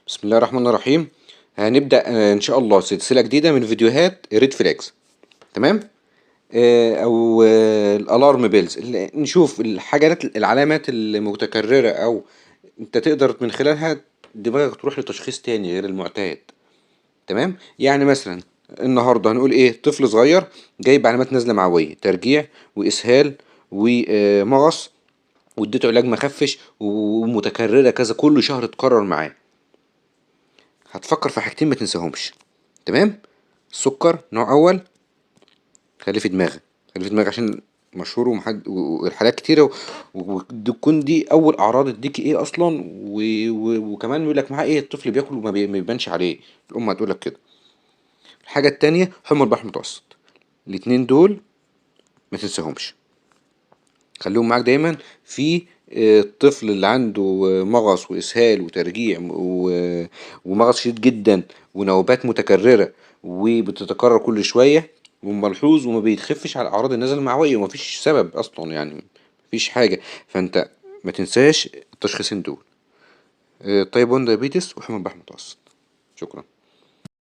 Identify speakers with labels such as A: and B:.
A: بسم الله الرحمن الرحيم. هنبدأ إن شاء الله سلسلة جديدة من فيديوهات ريد فلاجز. تمام. أو الألارم بيلز، نشوف الحاجات العلامات المتكررة، أو أنت تقدر من خلالها دماغك تروح لتشخيص تاني غير المعتاد. تمام، يعني مثلا النهاردة هنقول إيه؟ طفل صغير جايب علامات نزلة معوية، ترجيع وإسهال ومغص، واديته علاج مخفش ومتكررة كذا كل شهر تكرر معاه. هتفكر في حاجتين ما تنساهمش. تمام. السكر نوع اول، خليه في دماغك، خليه في دماغك عشان مشهور والحالات كتيرة، وتكون دي اول اعراض الديكي ايه اصلا، وكمان يقول لك معاه ايه، الطفل بياكل وما ما بيبانش عليه. الام هتقول لك كده. الحاجة التانية حمى البحر المتوسط. الاتنين دول ما تنساهمش، خليهم معاك دايما في الطفل اللي عنده مغص وإسهال وترجيع ومغص شديد جدا ونوبات متكررة وبتتكرر كل شوية وملحوظ وما بيتخفش على أعراض النزل المعوية ومفيش سبب أصلا، يعني مفيش حاجة. فأنت ما تنساش التشخيصين دول، تايب 1 دايابيتس وحمى البحر المتوسط. شكرا.